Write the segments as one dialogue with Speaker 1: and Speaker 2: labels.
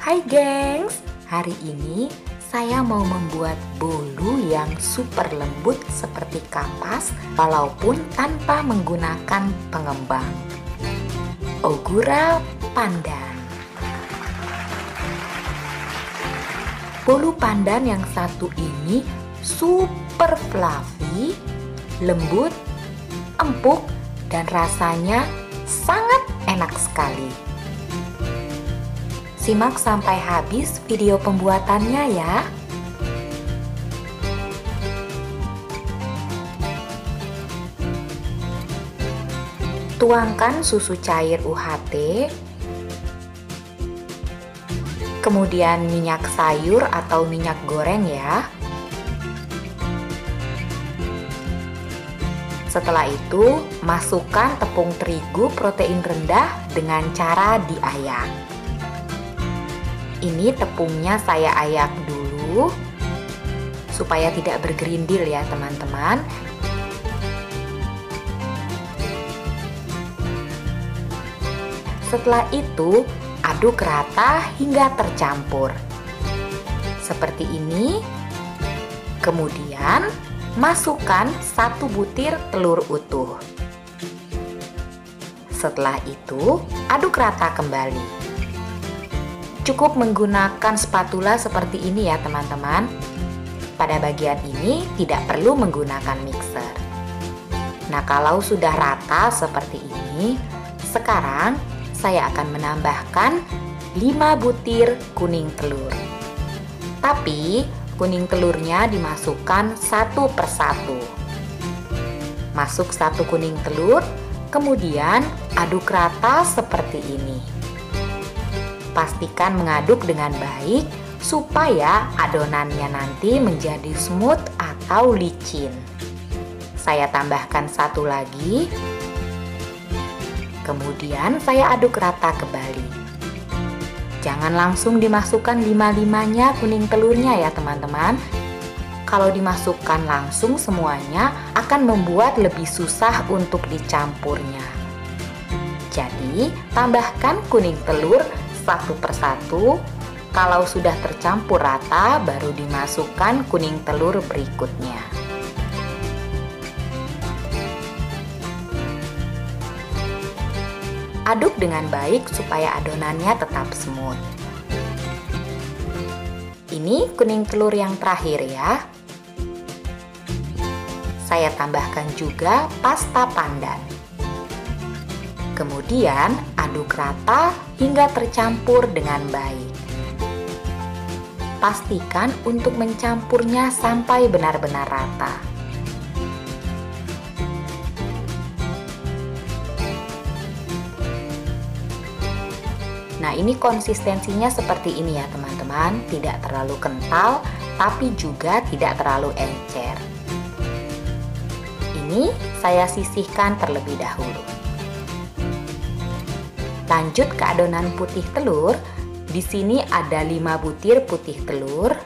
Speaker 1: Hai gengs, hari ini saya mau membuat bolu yang super lembut seperti kapas walaupun tanpa menggunakan pengembang. Ogura pandan. Bolu pandan yang satu ini super fluffy, lembut, empuk, dan rasanya sangat enak sekali. Simak sampai habis video pembuatannya ya. Tuangkan susu cair UHT, kemudian minyak sayur atau minyak goreng ya. Setelah itu, masukkan tepung terigu protein rendah dengan cara diayak. Ini tepungnya saya ayak dulu supaya tidak bergerindil ya teman-teman. Setelah itu, aduk rata hingga tercampur. Seperti ini. Kemudian, masukkan 1 butir telur utuh. Setelah itu, aduk rata kembali. Cukup menggunakan spatula seperti ini ya teman-teman. Pada bagian ini tidak perlu menggunakan mixer. Nah, kalau sudah rata seperti ini, sekarang saya akan menambahkan 5 butir kuning telur. Tapi kuning telurnya dimasukkan satu persatu. Masuk 1 kuning telur, kemudian aduk rata seperti ini. Pastikan mengaduk dengan baik supaya adonannya nanti menjadi smooth atau licin. Saya tambahkan 1 lagi. Kemudian saya aduk rata kembali. Jangan langsung dimasukkan 5-5-nya kuning telurnya ya teman-teman. Kalau dimasukkan langsung semuanya akan membuat lebih susah untuk dicampurnya. Jadi, tambahkan kuning telur satu persatu. Kalau sudah tercampur rata, baru dimasukkan kuning telur berikutnya. Aduk dengan baik supaya adonannya tetap smooth. Ini kuning telur yang terakhir ya. Saya tambahkan juga pasta pandan. Kemudian aduk rata hingga tercampur dengan baik. Pastikan untuk mencampurnya sampai benar-benar rata. Nah, ini konsistensinya seperti ini ya teman-teman. Tidak terlalu kental, tapi juga tidak terlalu encer. Ini saya sisihkan terlebih dahulu. Lanjut ke adonan putih telur. Di sini ada 5 butir putih telur.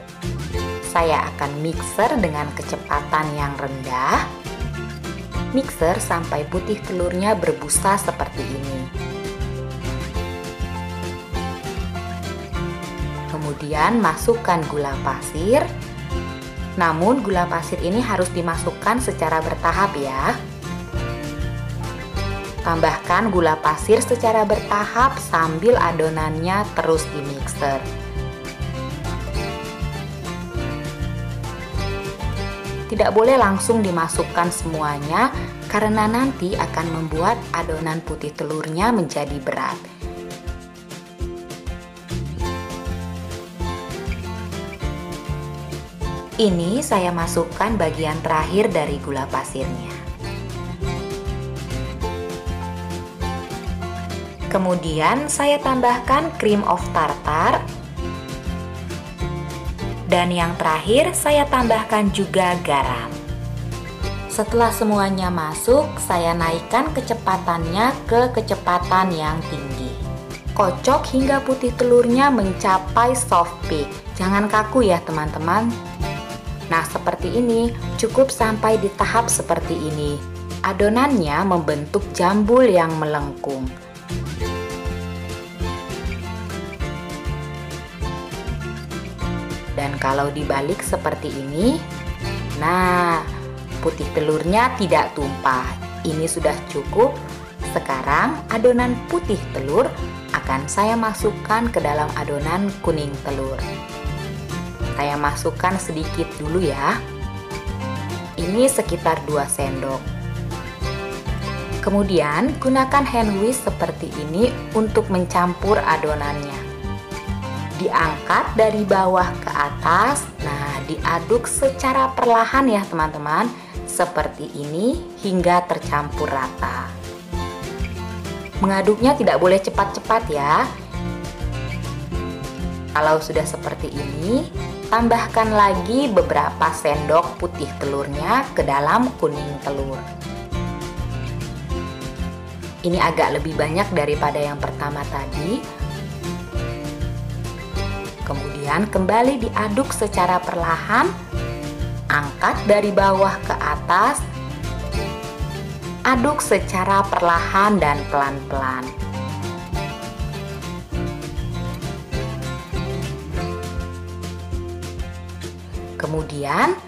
Speaker 1: Saya akan mixer dengan kecepatan yang rendah. Mixer sampai putih telurnya berbusa seperti ini. Kemudian masukkan gula pasir. Namun gula pasir ini harus dimasukkan secara bertahap ya. Tambahkan gula pasir secara bertahap sambil adonannya terus dimixer. Tidak boleh langsung dimasukkan semuanya karena nanti akan membuat adonan putih telurnya menjadi berat. Ini saya masukkan bagian terakhir dari gula pasirnya. Kemudian saya tambahkan cream of tartar. Dan yang terakhir saya tambahkan juga garam. Setelah semuanya masuk, saya naikkan kecepatannya ke kecepatan yang tinggi. Kocok hingga putih telurnya mencapai soft peak. Jangan kaku ya teman-teman. Nah, seperti ini, cukup sampai di tahap seperti ini. Adonannya membentuk jambul yang melengkung. Dan kalau dibalik seperti ini, nah, putih telurnya tidak tumpah. Ini sudah cukup. Sekarang adonan putih telur akan saya masukkan ke dalam adonan kuning telur. Saya masukkan sedikit dulu ya. Ini sekitar 2 sendok. Kemudian gunakan hand whisk seperti ini untuk mencampur adonannya. Diangkat dari bawah ke atas. Nah, diaduk secara perlahan ya teman-teman, seperti ini hingga tercampur rata. Mengaduknya tidak boleh cepat-cepat ya. Kalau sudah seperti ini, tambahkan lagi beberapa sendok putih telurnya ke dalam kuning telur. Ini agak lebih banyak daripada yang pertama tadi. Kemudian kembali diaduk secara perlahan. Angkat dari bawah ke atas. Aduk secara perlahan dan pelan-pelan. Kemudian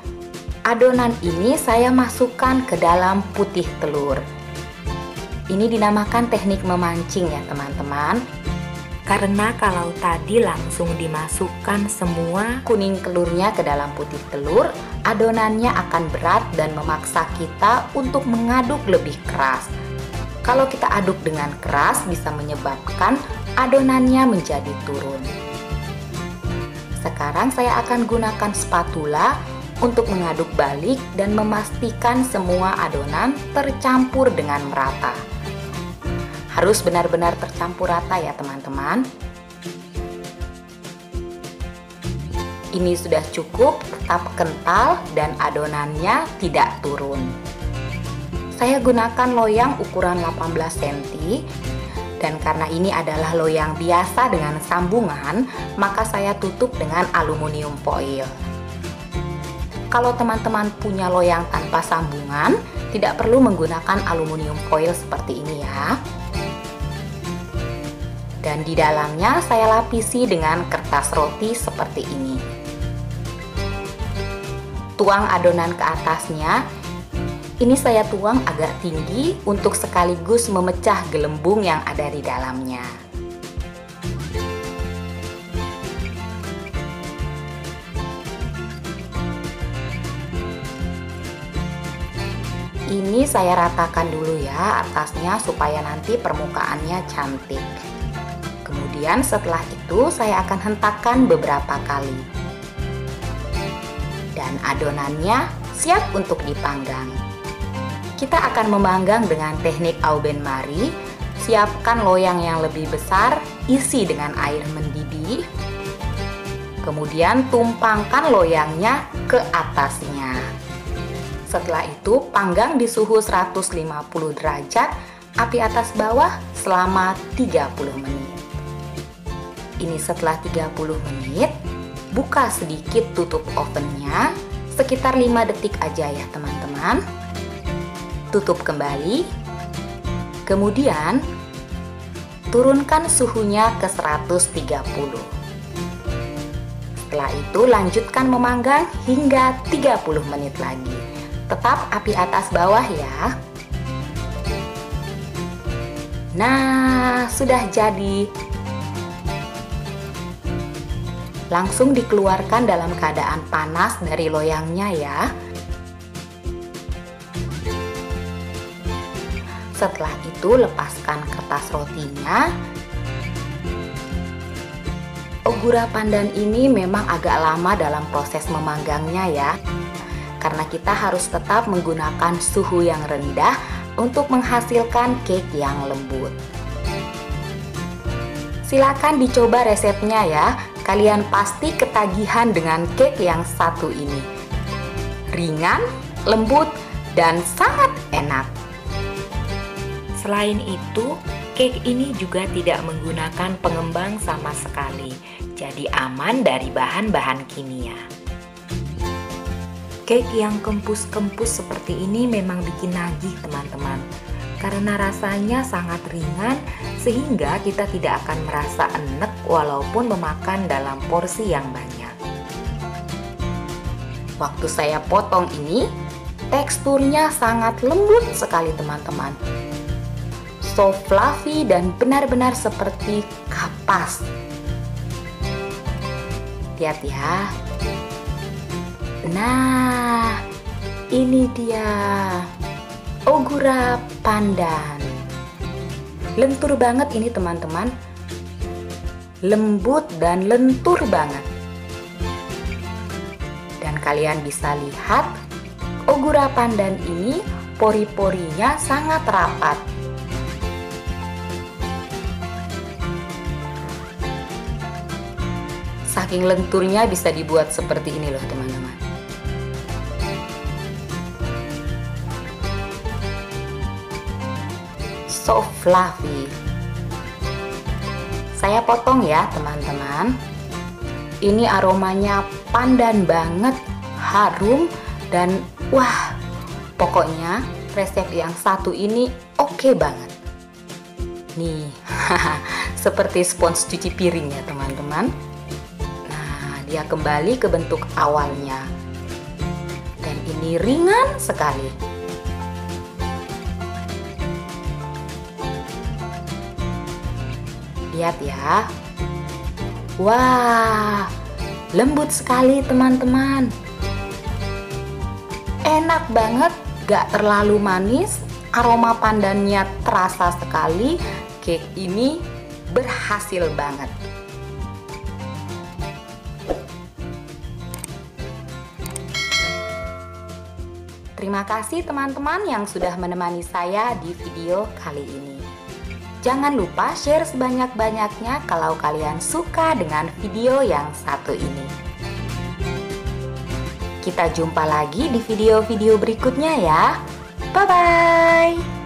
Speaker 1: adonan ini saya masukkan ke dalam putih telur. Ini dinamakan teknik memancing ya teman-teman. Karena kalau tadi langsung dimasukkan semua kuning telurnya ke dalam putih telur, adonannya akan berat dan memaksa kita untuk mengaduk lebih keras. Kalau kita aduk dengan keras bisa menyebabkan adonannya menjadi turun. Sekarang saya akan gunakan spatula untuk mengaduk balik dan memastikan semua adonan tercampur dengan merata. Harus benar-benar tercampur rata ya teman-teman. Ini sudah cukup, tetap kental dan adonannya tidak turun. Saya gunakan loyang ukuran 18 cm. Dan karena ini adalah loyang biasa dengan sambungan, maka saya tutup dengan aluminium foil. Kalau teman-teman punya loyang tanpa sambungan, tidak perlu menggunakan aluminium foil seperti ini ya. Dan di dalamnya saya lapisi dengan kertas roti seperti ini. Tuang adonan ke atasnya. Ini saya tuang agak tinggi untuk sekaligus memecah gelembung yang ada di dalamnya. Ini saya ratakan dulu ya atasnya supaya nanti permukaannya cantik. Kemudian setelah itu saya akan hentakkan beberapa kali. Dan adonannya siap untuk dipanggang. Kita akan memanggang dengan teknik au bain marie. Siapkan loyang yang lebih besar, isi dengan air mendidih. Kemudian tumpangkan loyangnya ke atasnya. Setelah itu panggang di suhu 150 derajat, api atas bawah selama 30 menit. Ini setelah 30 menit, buka sedikit tutup ovennya, sekitar 5 detik aja ya teman-teman. Tutup kembali, kemudian turunkan suhunya ke 130. Setelah itu lanjutkan memanggang hingga 30 menit lagi. Tetap api atas bawah ya. Nah, sudah jadi. Langsung dikeluarkan dalam keadaan panas dari loyangnya ya. Setelah itu lepaskan kertas rotinya. Gura pandan ini memang agak lama dalam proses memanggangnya ya. Karena kita harus tetap menggunakan suhu yang rendah untuk menghasilkan cake yang lembut. Silakan dicoba resepnya ya. Kalian pasti ketagihan dengan cake yang satu ini. Ringan, lembut, dan sangat enak. Selain itu, cake ini juga tidak menggunakan pengembang sama sekali. Jadi aman dari bahan-bahan kimia. Cake yang kempus-kempus seperti ini memang bikin nagih teman-teman. Karena rasanya sangat ringan sehingga kita tidak akan merasa enek walaupun memakan dalam porsi yang banyak. Waktu saya potong ini, teksturnya sangat lembut sekali teman-teman. So fluffy dan benar-benar seperti kapas. Lihat ya. Nah, ini dia Ogura pandan. Lentur banget ini teman-teman. Lembut dan lentur banget. Dan kalian bisa lihat Ogura pandan ini pori-porinya sangat rapat. Saking lenturnya bisa dibuat seperti ini loh teman-teman. So fluffy. Saya potong ya teman-teman. Ini aromanya pandan banget, harum, dan wah, pokoknya resep yang satu ini oke banget. Nih, seperti spons cuci piring ya teman-teman. Nah, dia kembali ke bentuk awalnya. Dan ini ringan sekali. Lihat ya. Wah, lembut sekali teman-teman. Enak banget, gak terlalu manis, aroma pandannya terasa sekali. Cake ini berhasil banget. Terima kasih teman-teman yang sudah menemani saya di video kali ini. Jangan lupa share sebanyak-banyaknya kalau kalian suka dengan video yang satu ini. Kita jumpa lagi di video-video berikutnya ya. Bye-bye.